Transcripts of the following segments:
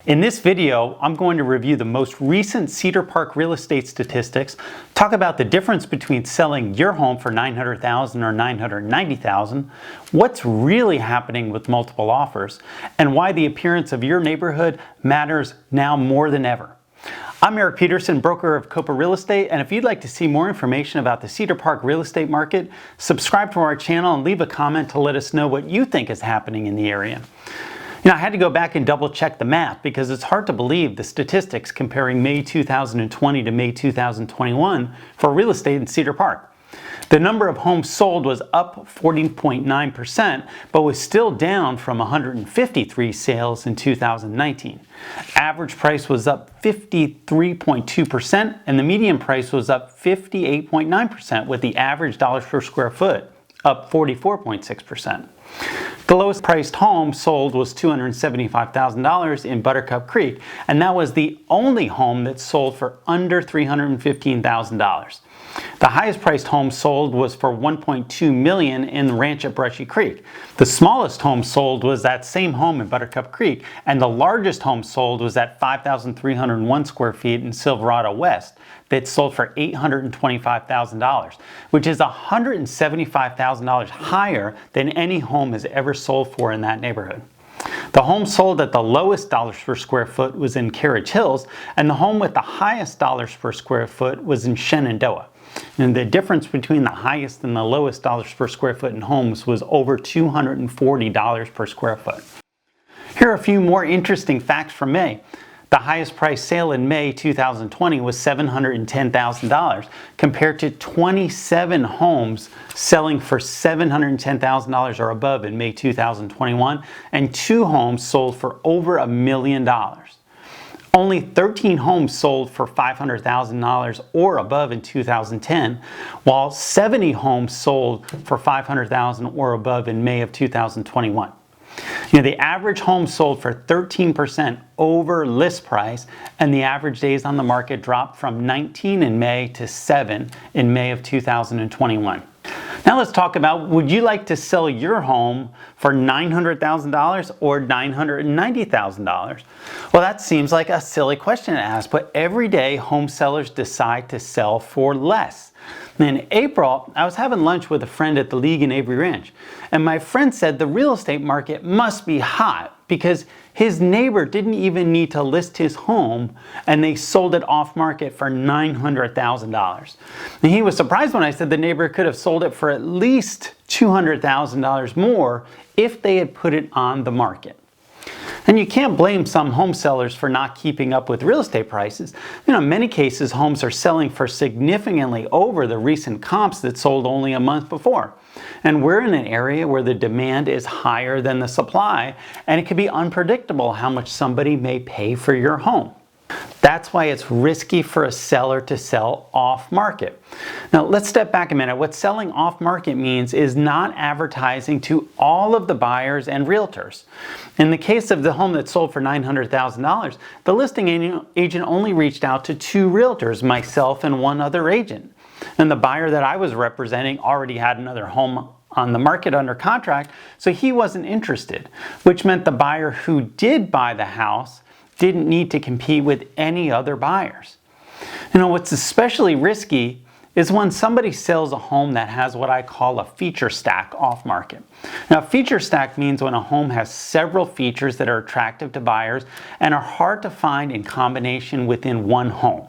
In this video, I'm going to review the most recent Cedar Park real estate statistics, talk about the difference between selling your home for $900,000 or $990,000, what's really happening with multiple offers, and why the appearance of your neighborhood matters now more than ever. I'm Joyce Peterson, broker of Kopa Real Estate, and if you'd like to see more information about the Cedar Park real estate market, subscribe to our channel and leave a comment to let us know what you think is happening in the area. I had to go back and double check the math because it's hard to believe the statistics comparing May 2020 to May 2021 for real estate in Cedar Park. The number of homes sold was up 14.9%, but was still down from 153 sales in 2019. Average price was up 53.2%, and the median price was up 58.9%, with the average dollars per square foot up 44.6%. The lowest priced home sold was $275,000 in Buttercup Creek, and that was the only home that sold for under $315,000. The highest priced home sold was for $1.2 million in Ranch at Brushy Creek. The smallest home sold was that same home in Buttercup Creek, and the largest home sold was at 5,301 square feet in Silverado West that sold for $825,000, which is $175,000 higher than any home has ever sold for in that neighborhood. The home sold at the lowest dollars per square foot was in Carriage Hills, and the home with the highest dollars per square foot was in Shenandoah. And the difference between the highest and the lowest dollars per square foot in homes was over $240 per square foot. Here are a few more interesting facts from May. The highest price sale in May 2020 was $710,000 compared to 27 homes selling for $710,000 or above in May 2021, and 2 homes sold for over $1 million. Only 13 homes sold for $500,000 or above in 2010, while 70 homes sold for $500,000 or above in May of 2021. The average home sold for 13% over list price, and the average days on the market dropped from 19 in May to 7 in May of 2021. Now let's talk about, would you like to sell your home for $900,000 or $990,000? Well, that seems like a silly question to ask, but every day home sellers decide to sell for less. In April, I was having lunch with a friend at the League in Avery Ranch, and my friend said the real estate market must be hot because his neighbor didn't even need to list his home and they sold it off market for $900,000. And he was surprised when I said the neighbor could have sold it for at least $200,000 more if they had put it on the market. And you can't blame some home sellers for not keeping up with real estate prices. In many cases, homes are selling for significantly over the recent comps that sold only a month before. And we're in an area where the demand is higher than the supply, and it can be unpredictable how much somebody may pay for your home. That's why it's risky for a seller to sell off market. Now let's step back a minute. What selling off market means is not advertising to all of the buyers and realtors. In the case of the home that sold for $900,000, the listing agent only reached out to 2 realtors, myself and 1 other agent. And the buyer that I was representing already had another home on the market under contract, so he wasn't interested, which meant the buyer who did buy the house didn't need to compete with any other buyers. What's especially risky is when somebody sells a home that has what I call a feature stack off market. Now, feature stack means when a home has several features that are attractive to buyers and are hard to find in combination within one home.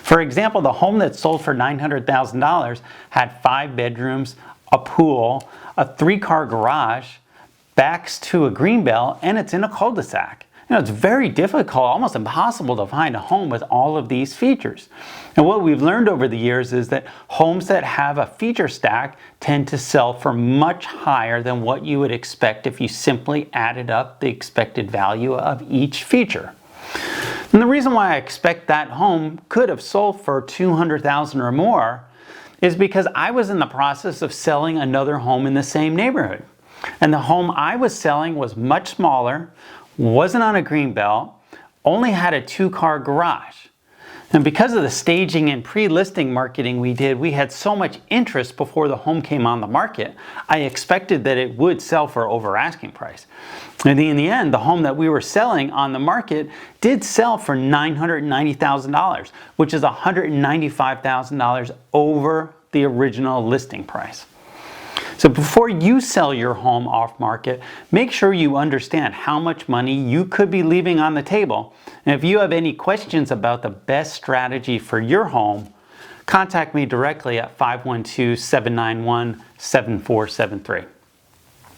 For example, the home that sold for $900,000 had 5 bedrooms, a pool, a 3-car garage, backs to a greenbelt, and it's in a cul-de-sac. It's very difficult, almost impossible to find a home with all of these features. And what we've learned over the years is that homes that have a feature stack tend to sell for much higher than what you would expect if you simply added up the expected value of each feature. And the reason why I expect that home could have sold for $200,000 or more is because I was in the process of selling another home in the same neighborhood. And the home I was selling was much smaller, wasn't on a greenbelt, only had a 2-car garage. And because of the staging and pre-listing marketing we did, we had so much interest before the home came on the market. I expected that it would sell for over asking price. And in the end, the home that we were selling on the market did sell for $990,000, which is $195,000 over the original listing price. So before you sell your home off market, make sure you understand how much money you could be leaving on the table. And if you have any questions about the best strategy for your home, contact me directly at 512-791-7473.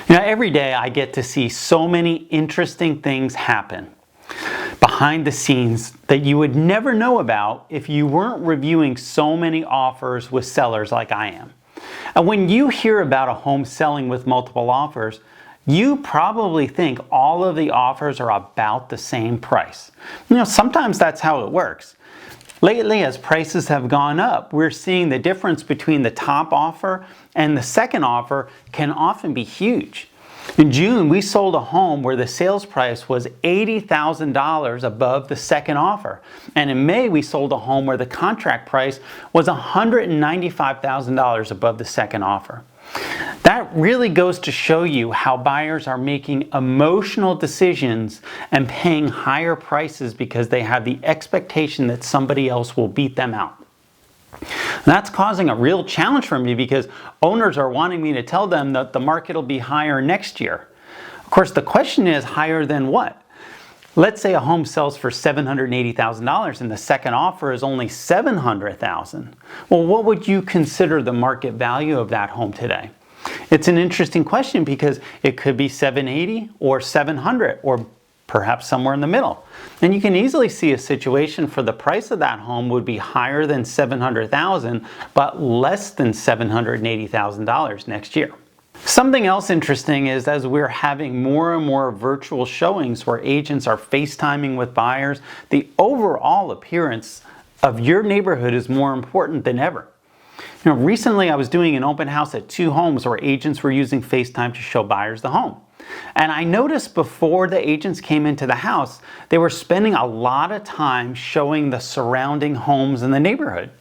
Every day I get to see so many interesting things happen behind the scenes that you would never know about if you weren't reviewing so many offers with sellers like I am. And when you hear about a home selling with multiple offers, you probably think all of the offers are about the same price. Sometimes that's how it works. Lately, as prices have gone up, we're seeing the difference between the top offer and the second offer can often be huge. In June, we sold a home where the sales price was $80,000 above the second offer. And in May, we sold a home where the contract price was $195,000 above the second offer. That really goes to show you how buyers are making emotional decisions and paying higher prices because they have the expectation that somebody else will beat them out. And that's causing a real challenge for me because owners are wanting me to tell them that the market will be higher next year. Of course, the question is higher than what? Let's say a home sells for $780,000 and the second offer is only $700,000. Well, what would you consider the market value of that home today? It's an interesting question because it could be $780,000 or $700,000 or perhaps somewhere in the middle. And you can easily see a situation for the price of that home would be higher than $700,000 but less than $780,000 next year. Something else interesting is as we're having more and more virtual showings where agents are FaceTiming with buyers, the overall appearance of your neighborhood is more important than ever. Recently I was doing an open house at 2 homes where agents were using FaceTime to show buyers the home. And I noticed before the agents came into the house, they were spending a lot of time showing the surrounding homes in the neighborhood.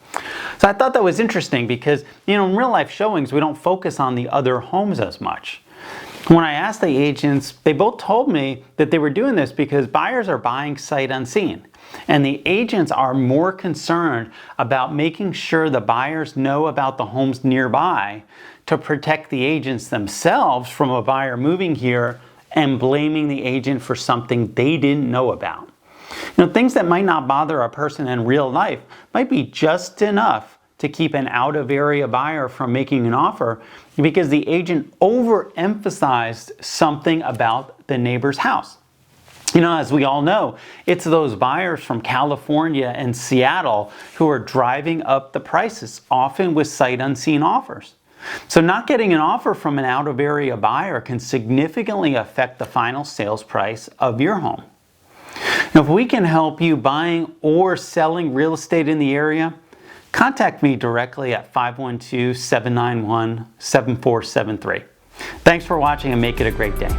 So I thought that was interesting because, in real life showings, we don't focus on the other homes as much. When I asked the agents, they both told me that they were doing this because buyers are buying sight unseen. And the agents are more concerned about making sure the buyers know about the homes nearby to protect the agents themselves from a buyer moving here and blaming the agent for something they didn't know about. Things that might not bother a person in real life might be just enough to keep an out-of-area buyer from making an offer because the agent overemphasized something about the neighbor's house. As we all know, it's those buyers from California and Seattle who are driving up the prices, often with sight unseen offers. So not getting an offer from an out-of-area buyer can significantly affect the final sales price of your home. Now, if we can help you buying or selling real estate in the area, contact me directly at 512-791-7473. Thanks for watching and make it a great day.